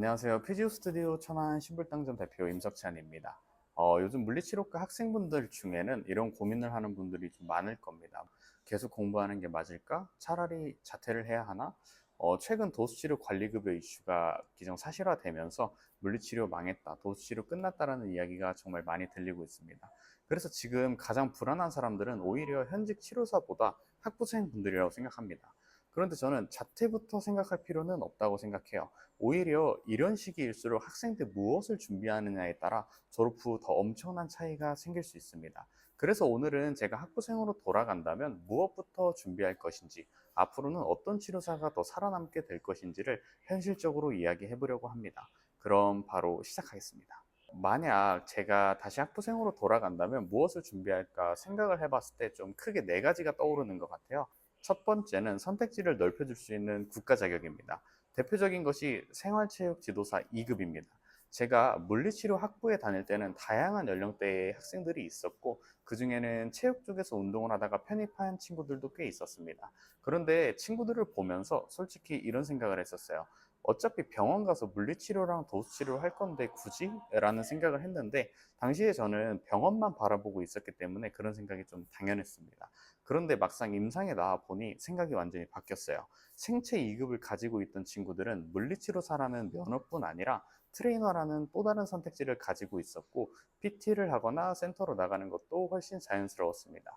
안녕하세요. 피지오 스튜디오 천안 신불당점 대표 임석찬입니다. 요즘 물리치료과 학생분들 중에는 이런 고민을 하는 분들이 좀 많을 겁니다. 계속 공부하는 게 맞을까? 차라리 자퇴를 해야 하나? 최근 도수치료 관리급여 이슈가 기정사실화되면서 물리치료 망했다, 도수치료 끝났다라는 이야기가 정말 많이 들리고 있습니다. 그래서 지금 가장 불안한 사람들은 오히려 현직 치료사보다 학부생분들이라고 생각합니다. 그런데 저는 자퇴부터 생각할 필요는 없다고 생각해요. 오히려 이런 시기일수록 학생 때 무엇을 준비하느냐에 따라 졸업 후 더 엄청난 차이가 생길 수 있습니다. 그래서 오늘은 제가 학부생으로 돌아간다면 무엇부터 준비할 것인지, 앞으로는 어떤 치료사가 더 살아남게 될 것인지를 현실적으로 이야기해 보려고 합니다. 그럼 바로 시작하겠습니다. 만약 제가 다시 학부생으로 돌아간다면 무엇을 준비할까 생각을 해봤을 때 좀 크게 네 가지가 떠오르는 것 같아요. 첫 번째는 선택지를 넓혀줄 수 있는 국가 자격입니다. 대표적인 것이 생활체육 지도사 2급입니다. 제가 물리치료 학부에 다닐 때는 다양한 연령대의 학생들이 있었고, 그중에는 체육 쪽에서 운동을 하다가 편입한 친구들도 꽤 있었습니다. 그런데 친구들을 보면서 솔직히 이런 생각을 했었어요. 어차피 병원 가서 물리치료랑 도수치료를 할 건데 굳이? 라는 생각을 했는데, 당시에 저는 병원만 바라보고 있었기 때문에 그런 생각이 좀 당연했습니다. 그런데 막상 임상에 나와 보니 생각이 완전히 바뀌었어요. 생체 2급을 가지고 있던 친구들은 물리치료사라는 면허뿐 아니라 트레이너라는 또 다른 선택지를 가지고 있었고, PT를 하거나 센터로 나가는 것도 훨씬 자연스러웠습니다.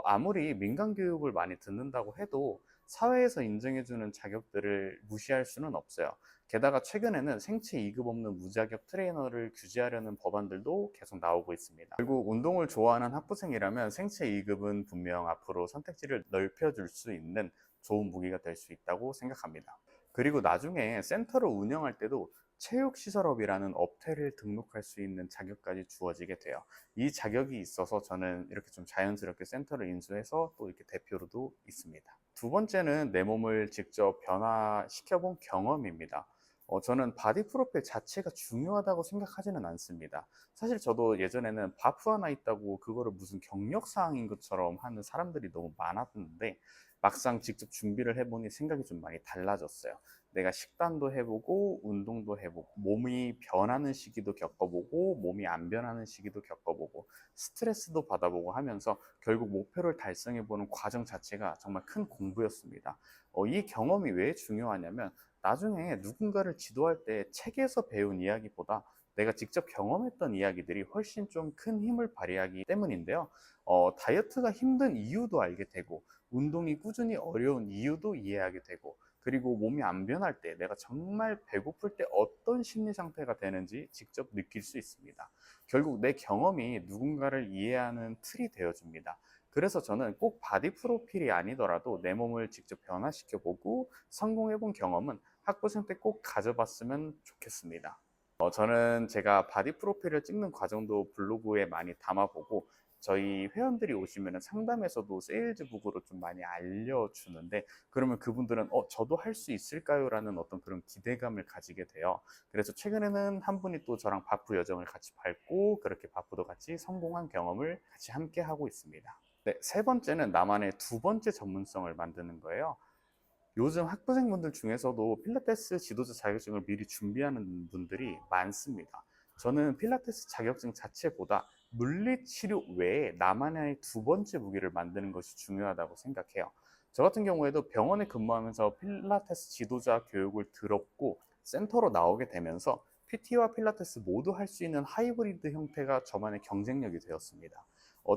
아무리 민간 교육을 많이 듣는다고 해도 사회에서 인정해주는 자격들을 무시할 수는 없어요. 게다가 최근에는 생체 2급 없는 무자격 트레이너를 규제하려는 법안들도 계속 나오고 있습니다. 결국 운동을 좋아하는 학부생이라면 생체 2급은 분명 앞으로 선택지를 넓혀줄 수 있는 좋은 무기가 될 수 있다고 생각합니다. 그리고 나중에 센터를 운영할 때도 체육시설업이라는 업태를 등록할 수 있는 자격까지 주어지게 돼요. 이 자격이 있어서 저는 이렇게 좀 자연스럽게 센터를 인수해서 또 이렇게 대표로도 있습니다. 두 번째는 내 몸을 직접 변화시켜본 경험입니다. 저는 바디 프로필 자체가 중요하다고 생각하지는 않습니다. 사실 저도 예전에는 바프 하나 있다고 그거를 무슨 경력사항인 것처럼 하는 사람들이 너무 많았는데, 막상 직접 준비를 해보니 생각이 좀 많이 달라졌어요. 내가 식단도 해보고 운동도 해보고 몸이 변하는 시기도 겪어보고 몸이 안 변하는 시기도 겪어보고 스트레스도 받아보고 하면서 결국 목표를 달성해보는 과정 자체가 정말 큰 공부였습니다. 이 경험이 왜 중요하냐면, 나중에 누군가를 지도할 때 책에서 배운 이야기보다 내가 직접 경험했던 이야기들이 훨씬 좀 큰 힘을 발휘하기 때문인데요. 다이어트가 힘든 이유도 알게 되고, 운동이 꾸준히 어려운 이유도 이해하게 되고, 그리고 몸이 안 변할 때 내가 정말 배고플 때 어떤 심리 상태가 되는지 직접 느낄 수 있습니다. 결국 내 경험이 누군가를 이해하는 틀이 되어줍니다. 그래서 저는 꼭 바디 프로필이 아니더라도 내 몸을 직접 변화시켜보고 성공해본 경험은 학부생 때 꼭 가져봤으면 좋겠습니다. 저는 제가 바디 프로필을 찍는 과정도 블로그에 많이 담아보고, 저희 회원들이 오시면 상담에서도 세일즈북으로 좀 많이 알려주는데, 그러면 그분들은 저도 할 수 있을까요? 라는 어떤 그런 기대감을 가지게 돼요. 그래서 최근에는 한 분이 또 저랑 바프 여정을 같이 밟고, 그렇게 바프도 같이 성공한 경험을 같이 함께 하고 있습니다. 네, 세 번째는 나만의 두 번째 전문성을 만드는 거예요. 요즘 학부생분들 중에서도 필라테스 지도자 자격증을 미리 준비하는 분들이 많습니다. 저는 필라테스 자격증 자체보다 물리치료 외에 나만의 두 번째 무기를 만드는 것이 중요하다고 생각해요. 저 같은 경우에도 병원에 근무하면서 필라테스 지도자 교육을 들었고, 센터로 나오게 되면서 PT와 필라테스 모두 할 수 있는 하이브리드 형태가 저만의 경쟁력이 되었습니다.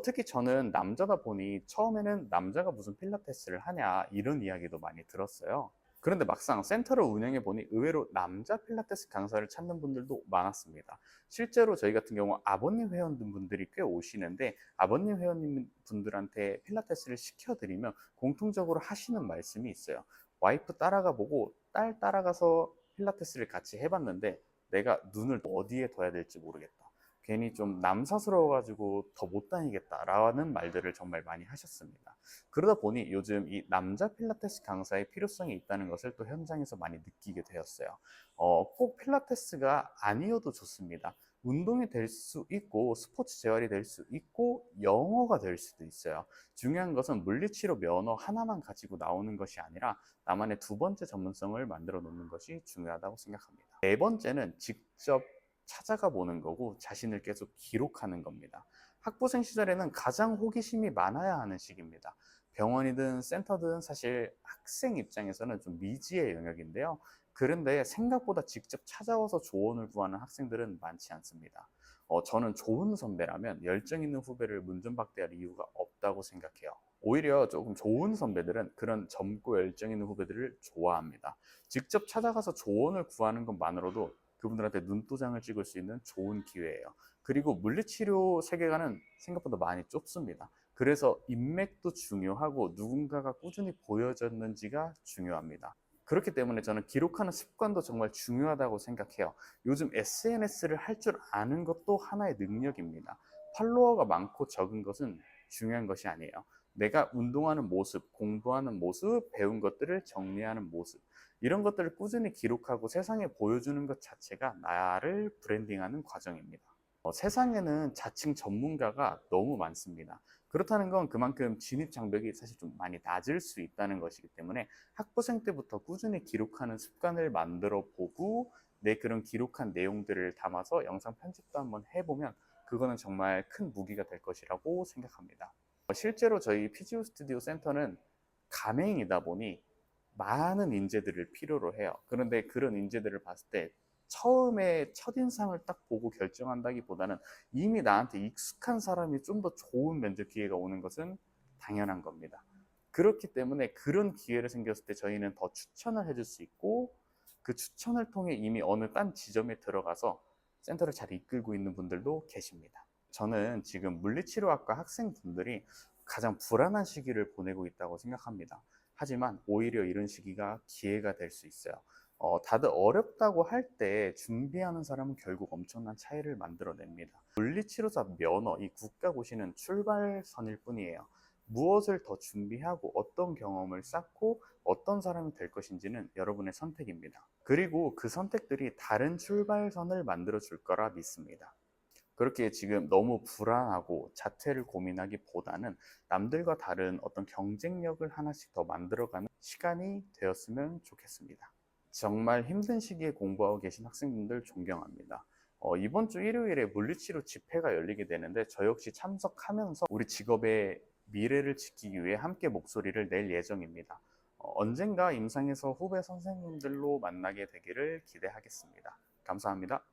특히 저는 남자다 보니 처음에는 남자가 무슨 필라테스를 하냐 이런 이야기도 많이 들었어요. 그런데 막상 센터를 운영해 보니 의외로 남자 필라테스 강사를 찾는 분들도 많았습니다. 실제로 저희 같은 경우 아버님 회원분들이 꽤 오시는데, 아버님 회원님분들한테 필라테스를 시켜드리면 공통적으로 하시는 말씀이 있어요. 와이프 따라가 보고 딸 따라가서 필라테스를 같이 해봤는데 내가 눈을 어디에 둬야 될지 모르겠다, 괜히 좀 남사스러워가지고 더 못 다니겠다라는 말들을 정말 많이 하셨습니다. 그러다 보니 요즘 이 남자 필라테스 강사의 필요성이 있다는 것을 또 현장에서 많이 느끼게 되었어요. 꼭 필라테스가 아니어도 좋습니다. 운동이 될 수 있고 스포츠 재활이 될 수 있고 영어가 될 수도 있어요. 중요한 것은 물리치료 면허 하나만 가지고 나오는 것이 아니라 나만의 두 번째 전문성을 만들어 놓는 것이 중요하다고 생각합니다. 네 번째는 직접 찾아가 보는 거고 자신을 계속 기록하는 겁니다. 학부생 시절에는 가장 호기심이 많아야 하는 시기입니다. 병원이든 센터든 사실 학생 입장에서는 좀 미지의 영역인데요. 그런데 생각보다 직접 찾아와서 조언을 구하는 학생들은 많지 않습니다. 저는 좋은 선배라면 열정 있는 후배를 문전박대할 이유가 없다고 생각해요. 오히려 조금 좋은 선배들은 그런 젊고 열정 있는 후배들을 좋아합니다. 직접 찾아가서 조언을 구하는 것만으로도 그분들한테 눈도장을 찍을 수 있는 좋은 기회예요. 그리고 물리치료 세계관은 생각보다 많이 좁습니다. 그래서 인맥도 중요하고 누군가가 꾸준히 보여줬는지가 중요합니다. 그렇기 때문에 저는 기록하는 습관도 정말 중요하다고 생각해요. 요즘 SNS를 할 줄 아는 것도 하나의 능력입니다. 팔로워가 많고 적은 것은 중요한 것이 아니에요. 내가 운동하는 모습, 공부하는 모습, 배운 것들을 정리하는 모습, 이런 것들을 꾸준히 기록하고 세상에 보여주는 것 자체가 나를 브랜딩하는 과정입니다. 세상에는 자칭 전문가가 너무 많습니다. 그렇다는 건 그만큼 진입 장벽이 사실 좀 많이 낮을 수 있다는 것이기 때문에 학부생 때부터 꾸준히 기록하는 습관을 만들어 보고 내 그런 기록한 내용들을 담아서 영상 편집도 한번 해보면 그거는 정말 큰 무기가 될 것이라고 생각합니다. 실제로 저희 피지오 스튜디오 센터는 가맹이다 보니 많은 인재들을 필요로 해요. 그런데 그런 인재들을 봤을 때 처음에 첫인상을 딱 보고 결정한다기보다는 이미 나한테 익숙한 사람이 좀 더 좋은 면접 기회가 오는 것은 당연한 겁니다. 그렇기 때문에 그런 기회를 생겼을 때 저희는 더 추천을 해줄 수 있고 그 추천을 통해 이미 어느 딴 지점에 들어가서 센터를 잘 이끌고 있는 분들도 계십니다. 저는 지금 물리치료학과 학생분들이 가장 불안한 시기를 보내고 있다고 생각합니다. 하지만 오히려 이런 시기가 기회가 될 수 있어요. 다들 어렵다고 할 때 준비하는 사람은 결국 엄청난 차이를 만들어냅니다. 물리치료사 면허, 이 국가고시는 출발선일 뿐이에요. 무엇을 더 준비하고 어떤 경험을 쌓고 어떤 사람이 될 것인지는 여러분의 선택입니다. 그리고 그 선택들이 다른 출발선을 만들어 줄 거라 믿습니다. 그렇게 지금 너무 불안하고 자퇴를 고민하기보다는 남들과 다른 어떤 경쟁력을 하나씩 더 만들어가는 시간이 되었으면 좋겠습니다. 정말 힘든 시기에 공부하고 계신 학생분들 존경합니다. 이번 주 일요일에 물리치료 집회가 열리게 되는데 저 역시 참석하면서 우리 직업의 미래를 지키기 위해 함께 목소리를 낼 예정입니다. 언젠가 임상에서 후배 선생님들로 만나게 되기를 기대하겠습니다. 감사합니다.